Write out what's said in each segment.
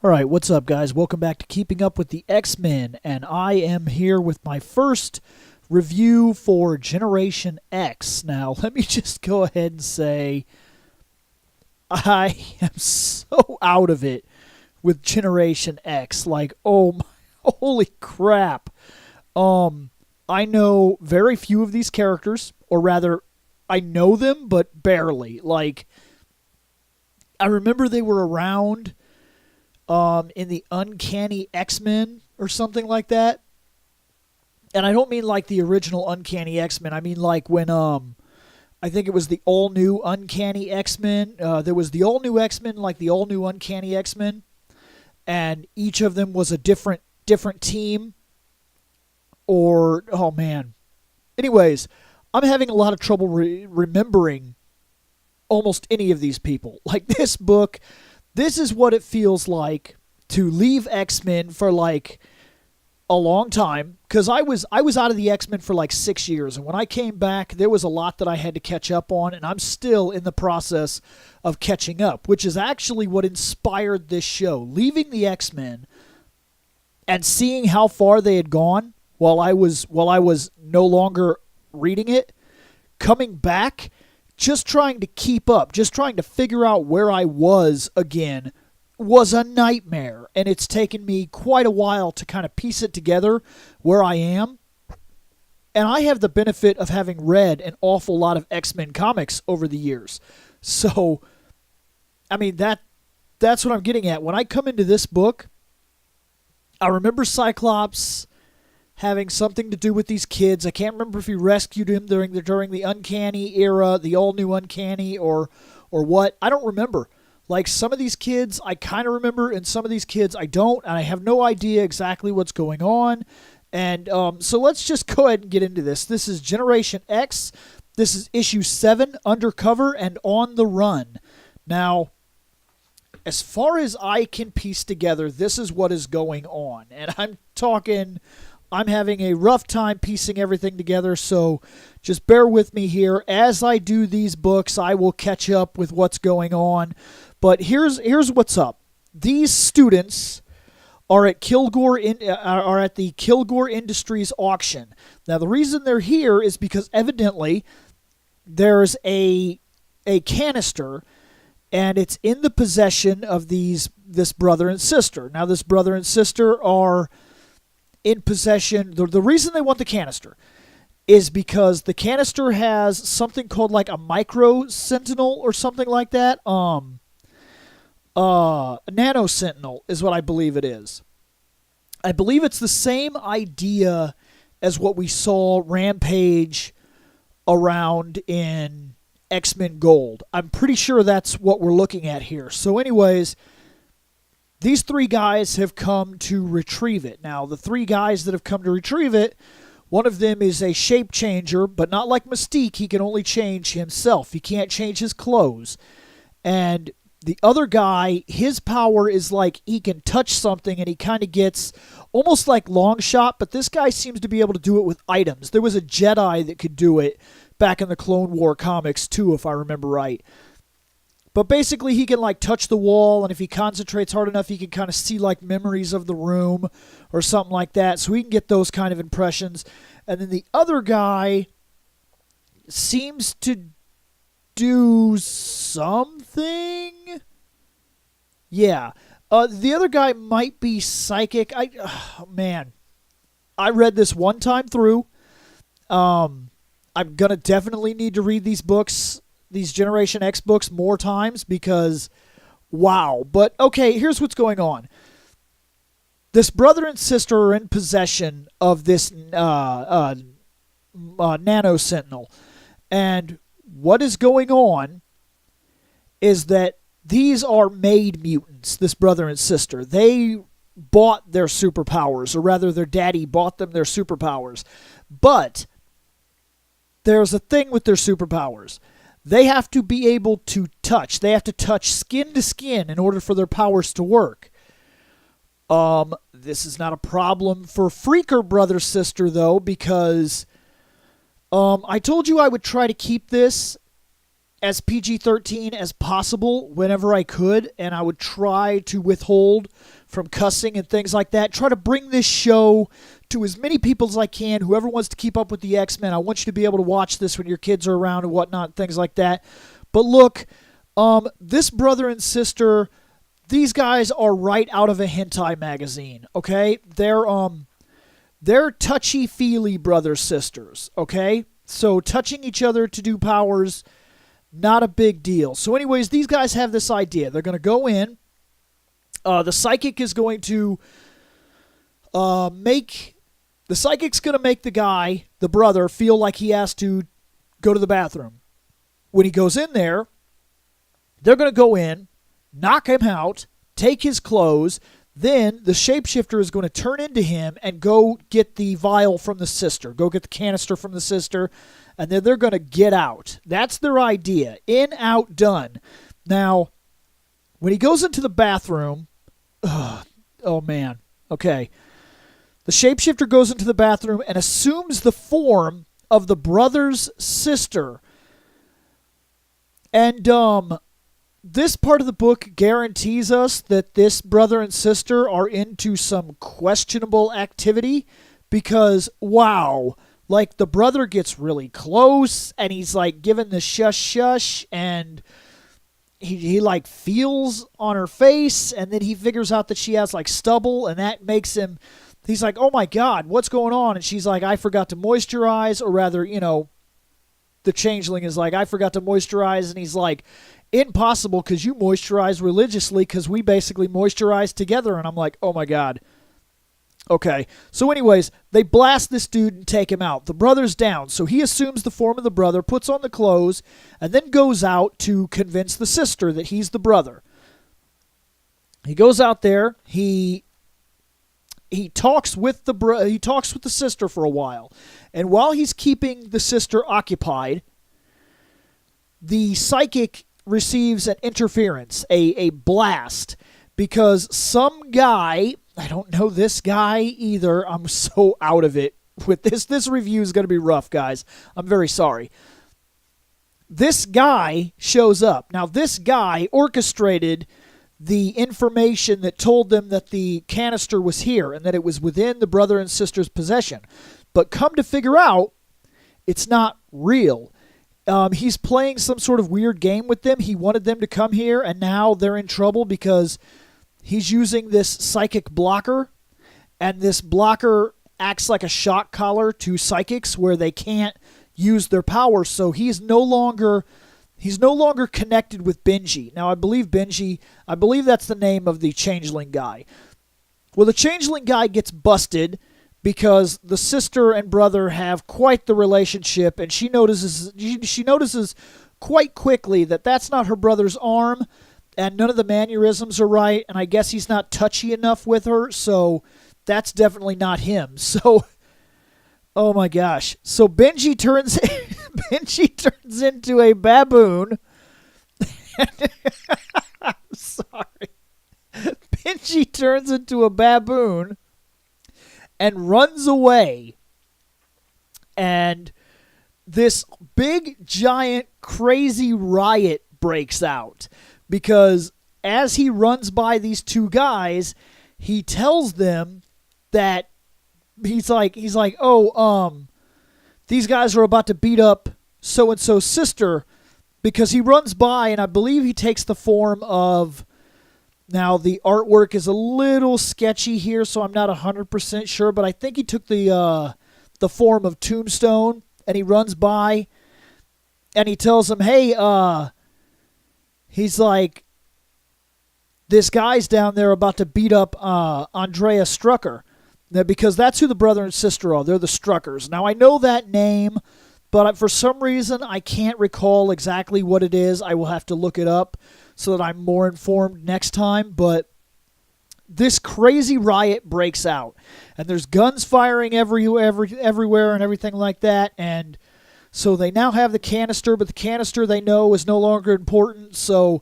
All right, what's up, guys? Welcome back to Keeping Up with the X-Men, and I am here with my first review for Generation X. Now, let me just go ahead and say I am so out of it with Generation X. Like, oh my, holy crap. I know very few of these characters, or rather, I know them, but barely. Like, I remember they were around in the Uncanny X-Men or something like that. And I don't mean like the original Uncanny X-Men. I mean like when I think it was the all-new Uncanny X-Men. There was the all-new X-Men, like the all-new Uncanny X-Men. And each of them was a different team. Or, oh man. Anyways, I'm having a lot of trouble remembering almost any of these people. Like this book, this is what it feels like to leave X-Men for like a long time, because I was out of the X-Men for like 6 years, and when I came back, there was a lot that I had to catch up on, and I'm still in the process of catching up, which is actually what inspired this show. Leaving the X-Men and seeing how far they had gone while I was no longer reading it, coming back, just trying to keep up, just trying to figure out where I was again was a nightmare. And it's taken me quite a while to kind of piece it together where I am. And I have the benefit of having read an awful lot of X-Men comics over the years. So, I mean, that's what I'm getting at. When I come into this book, I remember Cyclops having something to do with these kids. I can't remember if he rescued him during the Uncanny era, the all-new Uncanny, or what. I don't remember. Like, some of these kids I kind of remember, and some of these kids I don't, and I have no idea exactly what's going on. And so let's just go ahead and get into this. This is Generation X. This is issue 7, Undercover and On the Run. Now, as far as I can piece together, this is what is going on. And I'm having a rough time piecing everything together, so just bear with me here. As I do these books, I will catch up with what's going on. But here's what's up. These students are at the Kilgore Industries auction. Now, the reason they're here is because evidently there's a canister, and it's in the possession of this brother and sister. Now, this brother and sister are in possession. The reason they want the canister is because the canister has something called like a micro sentinel or something like that. Nano sentinel is what I believe it is. I believe it's the same idea as what we saw Rampage around in X-Men Gold. I'm pretty sure that's what we're looking at here. So anyways, these 3 guys have come to retrieve it. Now, the 3 guys that have come to retrieve it, one of them is a shape changer, but not like Mystique. He can only change himself. He can't change his clothes. And the other guy, his power is like he can touch something and he kind of gets almost like Longshot, but this guy seems to be able to do it with items. There was a Jedi that could do it back in the Clone War comics too, if I remember right. But basically, he can like touch the wall, and if he concentrates hard enough, he can kind of see like memories of the room or something like that. So he can get those kind of impressions. And then the other guy seems to do something. Yeah. The other guy might be psychic. Man. I read this one time through. I'm going to definitely need to read these books, these Generation X books, more times because, wow. But, okay, here's what's going on. This brother and sister are in possession of this Nano Sentinel. And what is going on is that these are made mutants, this brother and sister. They bought their superpowers, or rather their daddy bought them their superpowers. But there's a thing with their superpowers. They have to be able to touch. They have to touch skin to skin in order for their powers to work. This is not a problem for Freaker Brother Sister, though, because I told you I would try to keep this as PG-13 as possible whenever I could, and I would try to withhold from cussing and things like that. Try to bring this show to as many people as I can. Whoever wants to keep up with the X-Men, I want you to be able to watch this when your kids are around and whatnot, things like that. But look, this brother and sister, these guys are right out of a hentai magazine, okay? They're touchy-feely brother-sisters, okay? So touching each other to do powers, not a big deal. So anyways, these guys have this idea. They're going to go in. The psychic is going to make the guy, the brother, feel like he has to go to the bathroom. When he goes in there, they're going to go in, knock him out, take his clothes. Then the shapeshifter is going to turn into him and go get the vial from the sister. Go get the canister from the sister. And then they're going to get out. That's their idea. In, out, done. Now, when he goes into the bathroom, oh man, okay. The shapeshifter goes into the bathroom and assumes the form of the brother's sister. And this part of the book guarantees us that this brother and sister are into some questionable activity because, wow, like the brother gets really close and he's like giving the shush shush and he like feels on her face and then he figures out that she has like stubble and that makes him, he's like, oh my God, what's going on? And she's like, I forgot to moisturize, or rather, the changeling is like, I forgot to moisturize, and he's like, impossible because you moisturize religiously because we basically moisturize together. And I'm like, oh my God. Okay, so anyways, they blast this dude and take him out. The brother's down, so he assumes the form of the brother, puts on the clothes, and then goes out to convince the sister that he's the brother. He goes out there, he talks with the sister for a while, and while he's keeping the sister occupied, the psychic receives an interference, a blast, because some guy, I don't know this guy either, I'm so out of it with this. This review is going to be rough, guys. I'm very sorry. This guy shows up. Now, this guy orchestrated the information that told them that the canister was here and that it was within the brother and sister's possession. But come to figure out, it's not real. He's playing some sort of weird game with them. He wanted them to come here, and now they're in trouble because he's using this psychic blocker, and this blocker acts like a shock collar to psychics where they can't use their power. So he's no longer connected with Benji. Now, I believe that's the name of the changeling guy. Well, the changeling guy gets busted because the sister and brother have quite the relationship, and she notices quite quickly that that's not her brother's arm, and none of the mannerisms are right, and I guess he's not touchy enough with her, so that's definitely not him. So, oh my gosh. So Benji turns into a baboon. I'm sorry. Benji turns into a baboon and runs away. And this big, giant, crazy riot breaks out. Because as he runs by these two guys, he tells them that he's like, oh, these guys are about to beat up so-and-so's sister, because he runs by, and I believe he takes the form of, now the artwork is a little sketchy here, so I'm not 100% sure, but I think he took the form of Tombstone, and he runs by, and he tells them, hey, he's like, this guy's down there about to beat up Andrea Strucker, because that's who the brother and sister are. They're the Struckers. Now, I know that name, but for some reason, I can't recall exactly what it is. I will have to look it up so that I'm more informed next time. But this crazy riot breaks out, and there's guns firing everywhere and everything like that. And so they now have the canister, but the canister they know is no longer important. So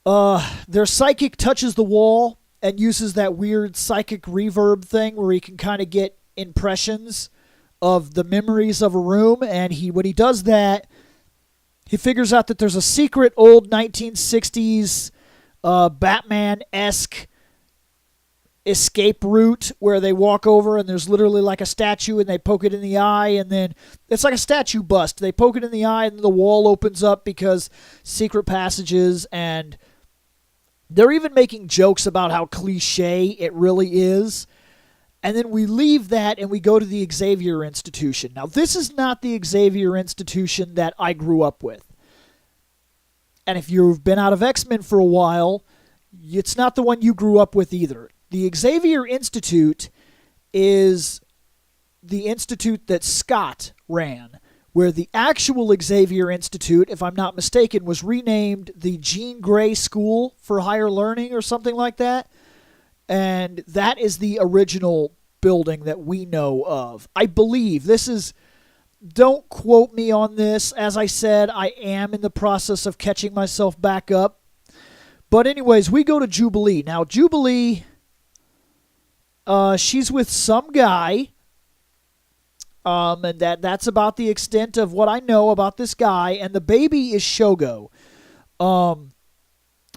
their psychic touches the wall and uses that weird psychic reverb thing where he can kind of get impressions of the memories of a room, and when he does that, he figures out that there's a secret old 1960s Batman-esque escape route where they walk over and there's literally like a statue and they poke it in the eye, and then it's like a statue bust. They poke it in the eye and the wall opens up because secret passages, and they're even making jokes about how cliche it really is. And then we leave that and we go to the Xavier Institution. Now, this is not the Xavier Institution that I grew up with. And if you've been out of X-Men for a while, it's not the one you grew up with either. The Xavier Institute is the institute that Scott ran, where the actual Xavier Institute, if I'm not mistaken, was renamed the Jean Grey School for Higher Learning or something like that. And that is the original building that we know of. I believe this is... Don't quote me on this. As I said, I am in the process of catching myself back up. But anyways, we go to Jubilee. Now, Jubilee... she's with some guy, and that's about the extent of what I know about this guy, and the baby is Shogo.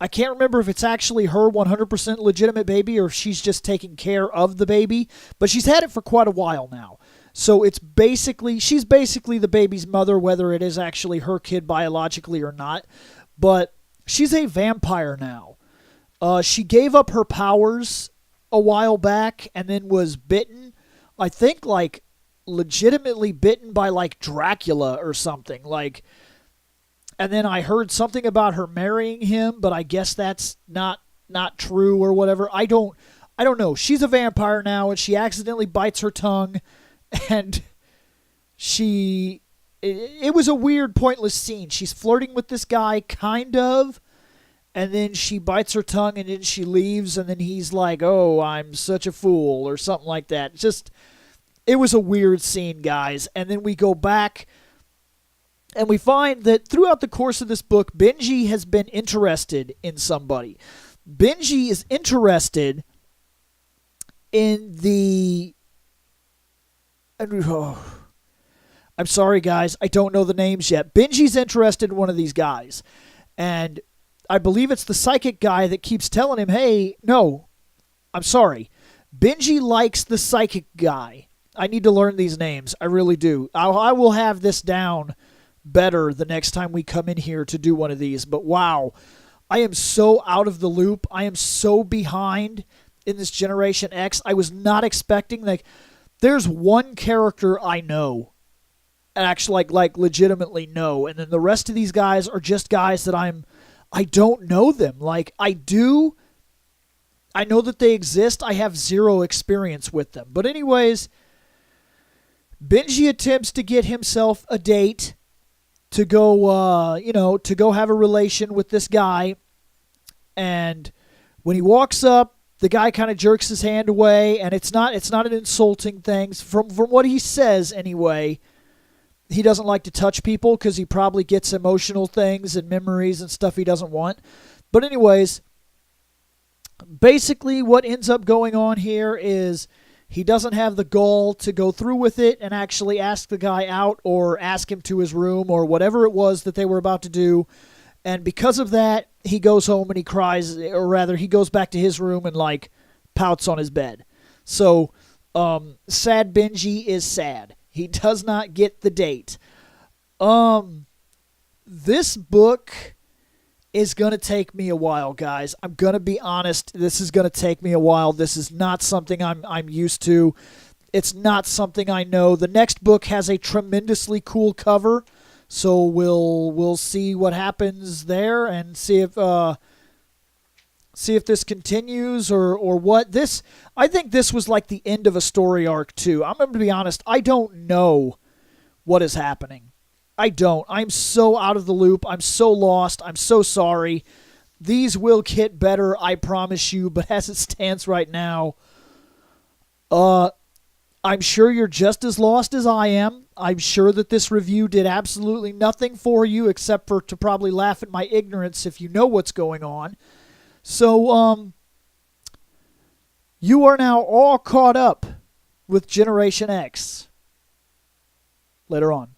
I can't remember if it's actually her 100% legitimate baby or if she's just taking care of the baby, but she's had it for quite a while now. So she's basically the baby's mother, whether it is actually her kid biologically or not, but she's a vampire now. She gave up her powers a while back and then was bitten, I think like legitimately bitten by like Dracula or something, like, and then I heard something about her marrying him, but I guess that's not true or whatever. I don't know. She's a vampire now and she accidentally bites her tongue, and it was a weird, pointless scene. She's flirting with this guy kind of, and then she bites her tongue, and then she leaves, and then he's like, oh, I'm such a fool, or something like that. It was a weird scene, guys. And then we go back, and we find that throughout the course of this book, Benji has been interested in somebody. Benji is interested in the... Oh, I'm sorry, guys. I don't know the names yet. Benji's interested in one of these guys, and I believe it's the psychic guy that keeps telling him, hey, no, I'm sorry. Benji likes the psychic guy. I need to learn these names. I really do. I will have this down better the next time we come in here to do one of these. But wow, I am so out of the loop. I am so behind in this Generation X. I was not expecting, like, there's one character I know, actually, like legitimately know, and then the rest of these guys are just guys that I don't know them. Like, I know that they exist. I have zero experience with them. But anyways, Benji attempts to get himself a date to go, to go have a relation with this guy. And when he walks up, the guy kind of jerks his hand away, and it's not an insulting thing. From what he says anyway, he doesn't like to touch people because he probably gets emotional things and memories and stuff he doesn't want. But anyways, basically what ends up going on here is he doesn't have the gall to go through with it and actually ask the guy out or ask him to his room or whatever it was that they were about to do. And because of that, he goes home and he cries, or rather he goes back to his room and like pouts on his bed. So sad Benji is sad. He does not get the date. This book is going to take me a while, guys. I'm going to be honest. This is going to take me a while. This is not something I'm used to. It's not something I know. The next book has a tremendously cool cover, so we'll see what happens there and see if this continues or what. I think this was like the end of a story arc too. I'm going to be honest. I don't know what is happening. I don't. I'm so out of the loop. I'm so lost. I'm so sorry. These will get better, I promise you. But as it stands right now, I'm sure you're just as lost as I am. I'm sure that this review did absolutely nothing for you except for to probably laugh at my ignorance if you know what's going on. So, you are now all caught up with Generation X. Later on.